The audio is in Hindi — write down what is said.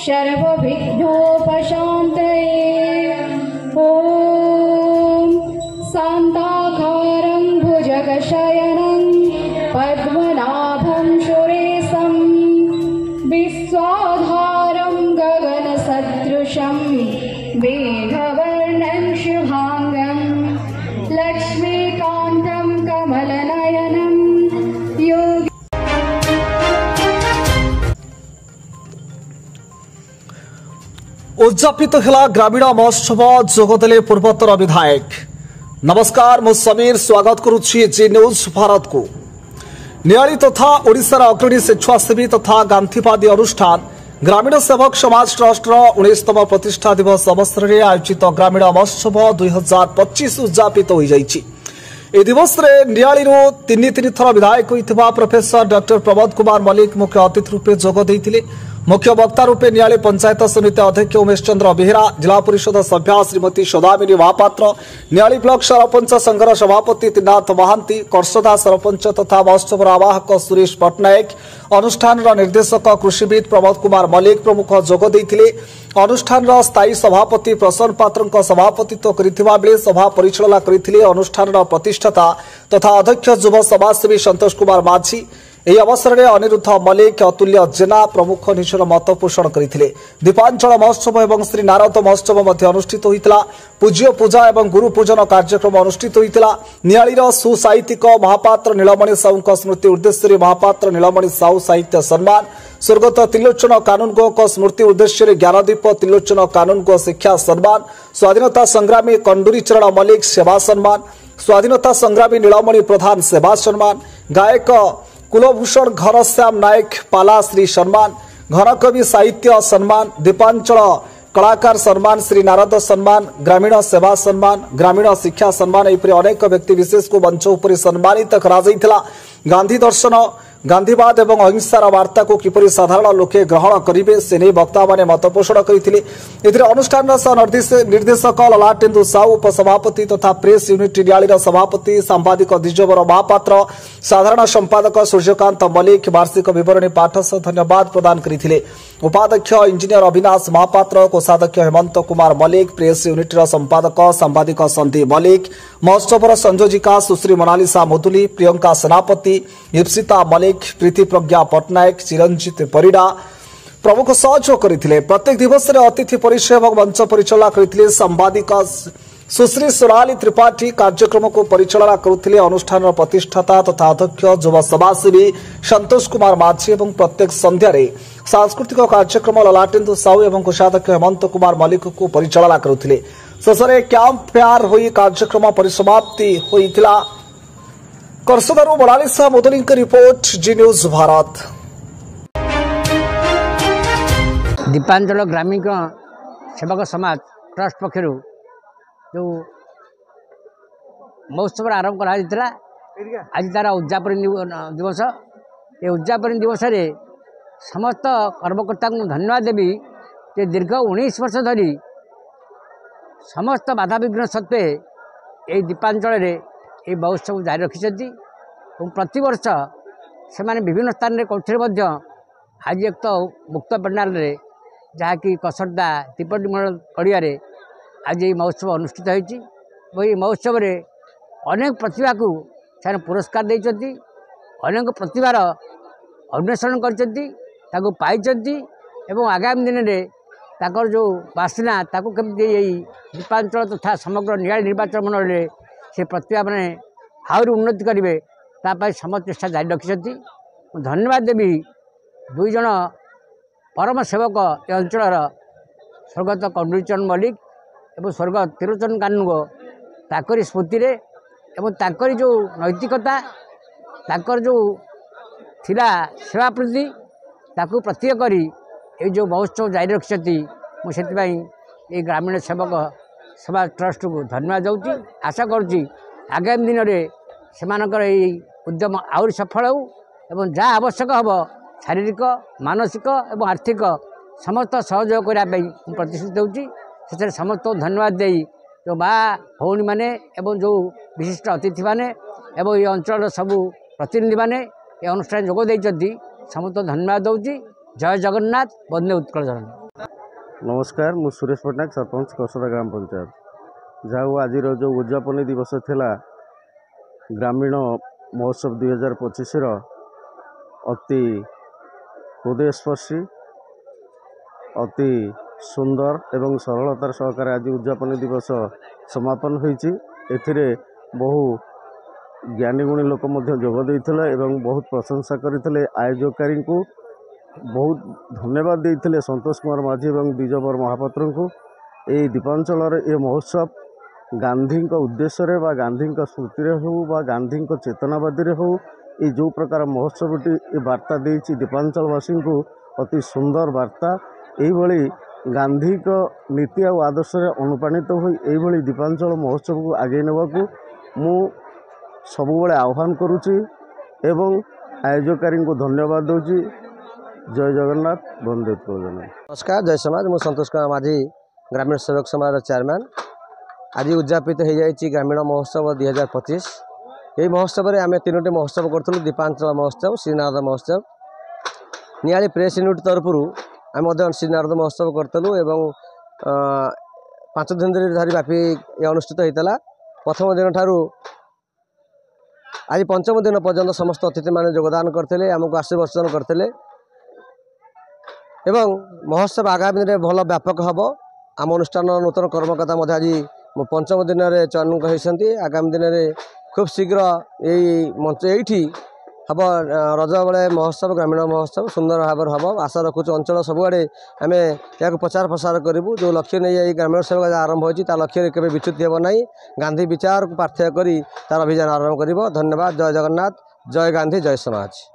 सर्वविघ्नोपशान्तये। ॐ शान्ताकारं भुजगशयनं पद्मनाभं सुरेशं विश्वाधारं गगनसदृशं मेघवर्णं शुभांगं लक्ष्मीकान्तं कमलनयनं योगी। उद्यापित है ग्रामीण महोत्सव जोगदेले पूर्वोत्तर विधायक। नमस्कार, मु समीर स्वागत करुच्ची जी न्यूज भारत को। नियाली तथा ओडिशार अग्रणी स्वेच्छासेवी तथा गांधीवादी अनुष्ठान ग्रामीण सेवक समाज ट्रस्ट 19तम प्रतिष्ठा दिवस अवसर में आयोजित ग्रामीण महोत्सव 2025 उद्यापित हो जाइछि। ए दिवस रे नियाली तीन थर विधायक होइथिबा प्रोफेसर डॉक्टर प्रमोद कुमार मल्लिक मुख्य अतिथि रूपे जोग देइथिले। मुख्य वक्ता रूपे नियाली पंचायत समिति अध्यक्ष उमेश चंद्र बेहेरा, जिला परिषद सभ्या श्रीमती सौदामिनी महापात्र, नियाली ब्लॉक सरपंच संघर सभापति त्रिनाथ महांती, करसदा सरपंच तथा महोत्सव आवाहक सुरेश पट्टनायक, अनुष्ठान निर्देशक कृषिविद प्रमोद कुमार मल्लिक प्रमुख जोग देइथिले। अनुष्ठान स्थायी सभापति प्रसन्न पात्र सभापतित्व करिथिबा बेले सभा परिचालना करिथिले अनुष्ठान प्रतिष्ठाता तथा अध्यक्ष युव समाजसेवी संतोष कुमार माझी। ଏହି ଅବସରରେ ଅନିରୁଦ୍ଧ ମଲ୍ଲିକ, ଅତୁଲ୍ୟ ଜେନା ପ୍ରମୁଖ ନିଜର ମତ ପୋଷଣ କରିଥିଲେ। ଦୀପାଞ୍ଚଳ ମହୋତ୍ସବ ଏବଂ ଶ୍ରୀ ନାରଦ ମହୋତ୍ସବ ମଧ୍ୟ ଅନୁଷ୍ଠିତ ହୋଇଥିଲା। ପୂଜ୍ୟ ପୂଜା ଏବଂ ଗୁରୁ ପୂଜନ କାର୍ଯ୍ୟକ୍ରମ ଅନୁଷ୍ଠିତ ହୋଇଥିଲା। ନିଆଳିର ସୁସାହିତ୍ୟିକ ମହାପାତ୍ର ନୀଳମଣି ସାହୁଙ୍କ ସ୍ମୃତି ଉଦ୍ଦେଶ୍ୟରେ ମହାପାତ୍ର ନୀଳମଣି ସାହୁ ସାହିତ୍ୟ ସମ୍ମାନ, ସ୍ୱର୍ଗତ ତ୍ରିଲୋଚନ କାନୁନଗୋଙ୍କ ସ୍ମୃତି ଉଦ୍ଦେଶ୍ୟରେ ଜ୍ଞାନଦୀପ ତ୍ରିଲୋଚନ କାନୁନଗୋ ଶିକ୍ଷା ସମ୍ମାନ, ସ୍ୱାଧୀନତା ସଂଗ୍ରାମୀ କଣ୍ଡୁରୀ ଚରଣ ମଲ୍ଲିକ ସେବା ସମ୍ମାନ, ସ୍ୱାଧୀନତା ସଂଗ୍ରାମୀ ନୀଳମଣି ପ୍ରଧାନ ସେବା ସମ୍ମାନ, ଗାୟକ कुलभूषण घनश्याम नायक पाला श्री सम्मान, घनकवि साहित्य सम्मान, दीपांचल कलाकार सम्मान, श्री नारद सम्मान, ग्रामीण सेवा सम्मान, ग्रामीण शिक्षा सम्मान, एपरि अनेक व्यक्ति विशेष को मंच उपर सम्मानित करा जायतिला। गांधी दर्शन, गांधीवाद एवं अहिंसार वार्ता को किपरि साधारण लोके ग्रहण करिवे से नै वक्ता माने मतपोषण करिथिले। एथिरे अनुष्ठान निर्देशक ललाटेन्दु साहू, उपसभापति तथा प्रेस यूनिट नियालीर सभापति सांबादिक द्विजवर महापात्र, साधारण संपादक सूर्यकांत मल्लिक वार्षिक विवरणी पाठ सह धन्यवाद प्रदान करिथिले। उपाध्यक्ष इंजीनियर अविनाश महापात्र, कोषाध्यक्ष हेमंत कुमार मल्लिक, प्रेस यूनिटर संपादक सांबादिक संदीप मल्लिक, महोत्सवर संयोजिका सुश्री मोनालिसा मुदुली, प्रियंका सेनापति, इप्सिता मल्लिक, प्रीति प्रज्ञा पट्टनायक, चिरंजीत परिडा प्रमुख सहयोग करथिले। प्रत्येक दिवस रे अतिथि परिचय एवं मंच परिचालना करथिले सांबादिक सुश्री सोनाली त्रिपाठी कार्यक्रम को परिचालना करुथिले। अनुष्ठान प्रतिष्ठाता तथा अध्यक्ष युव समाजसेवी संतोष कुमार माझी एवं प्रत्येक संध्या रे सांस्कृतिक कार्यक्रम ललाटेन्दु साहू एवं कोषाध्यक्ष हेमंत कुमार मल्लिक को परिचालना करुथिले। शेषे कैंप फेयर होई कार्यक्रम परिसमाप्ति होइतिला। करसदारू मोनालिसा मुदुली रिपोर्ट, जी न्यूज भारत। दीपांचल ग्रामीण सेवक समाज ट्रस्ट पक्षर जो महोत्सव आरंभ कर आज तार उद्यापन दिवस। ये उद्यापन दिवस रे समस्त कर्मकर्ता को धन्यवाद देवी जे दीर्घ 19 वर्ष धरी समस्त बाधा विघ्न सत्वे ये दीपांचल ये महोत्सव जारी रखिंट। प्रति वर्ष से विभिन्न स्थान में करते आज एक तो मुक्त पेंडाल जहाँकि कसरदा त्रिपटी मंडल पड़िया आज ये महोत्सव अनुष्ठित होती। महोत्सव में अनेक प्रतिभा को से पुरस्कार देती, अनेक प्रतिभार अन्वेषण कर आगामी दिन में ताकर जो बासना ताको केमती दीपांचल तथा समग्र नियाली निर्वाचन मंडल में से प्रतिभा मैंने आहरी उन्नति करेंगे तापाई समस्त चेष्टा जारी रखिंट। धन्यवाद देवी दुई जन परम सेवक ए अंचल स्वर्गत कंडुरी चरण मल्लिक एवं स्वर्गत त्रिलोचन कानूनगो ताकरी स्मृति रे एवं ताकरी जो नैतिकता ताकर जो थिला सेवा प्रति ताकू प्रत्यय करी ये जो महोत्सव जारी रखिंट। मुझे ये ग्रामीण सेवक समाज ट्रस्ट को धन्यवाद दूँ। आशा करुँची आगामी दिन में सेमानकर उद्यम आहरी सफल हो एवं जहाँ आवश्यक हम शारीरिक मानसिक एवं आर्थिक समस्त सहयोग करने प्रतिश्रुति दूँगी। से समस्त धन्यवाद दे जो माँ भौणी मैंने एवं जो विशिष्ट अतिथि मैंने एवं ये अंचल सबू प्रतिनिधि मैंने ये अनुष्ठान जोग देती समस्त धन्यवाद दूँगी। जय जगन्नाथ, वंदे उत्कल जननी। नमस्कार मु सुरेश पट्टनायक सरपंच कसरा ग्राम पंचायत जहाँ आज जो उद्यापन दिवस थिला ग्रामीण महोत्सव 2025 अति हृदयस्पर्शी अति सुंदर एवं सरलतार सहकार आज उद्यापन दिवस समापन होईची। एथिरे बहु ज्ञानी गुणी लोक जोग देइथिले एवं बहुत प्रशंसा करथिले। आयोजकारी को बहुत धन्यवाद देइथिले संतोष कुमार माझी एवं द्विजवर महापात्र को। ये दीपांचल ये महोत्सव गांधी उद्देश्य रे बा गांधी स्मृति हो बा गांधी चेतनावादी हो ये जो प्रकार महोत्सवटी ये वार्ता देइछि दीपांचलवासी को अति सुंदर वार्ता। यही गांधी नीति और आदर्श अनुप्राणित हो यही दीपांचल महोत्सव को आगे नेबाकू मु सबुबले आह्वान करुच्ची एवं आयोजकारी को धन्यवाद दूची। जय जगन्नाथ वंदे उत्कल। नमस्कार जय समाज मु संतोष कुमार माझी ग्रामीण सेवक समाज चेयरमैन। आज उद्यापित हो जाए ग्रामीण महोत्सव 2025। यही महोत्सव में आम 3टी महोत्सव करूँ। दीपांचल महोत्सव, श्रीनारद महोत्सव, नियाली प्रेस यूनिट तरफ आम श्रीनारद महोत्सव करूँ एवं 5 दिन धरी व्यापी ये अनुष्ठित होता। प्रथम दिन ठारू आज पंचम दिन पर्यंत समस्त अतिथि मैंने योगदान करते आमको आशीर्वचन करते एवं महोत्सव आगामी दिन में भल व्यापक हम। आम अनुष्ठान नूतन कर्मकर्ता आज पंचम दिन में चयन होती। आगामी दिन में खूब शीघ्र यही मंच ये हम रज बेले महोत्सव ग्रामीण महोत्सव सुंदर भाव हम। आशा रखुच अंचल सबुआड़े आम या प्रचार प्रसार करूँ। जो लक्ष्य नहीं ग्रामीण सेवक आरंभ होती लक्ष्य केवे विच्युति हेब ना। गांधी विचार को पार्थक्य कर तार अभियान आरंभ कर। धन्यवाद। जय जगन्नाथ, जय गांधी, जय समाज।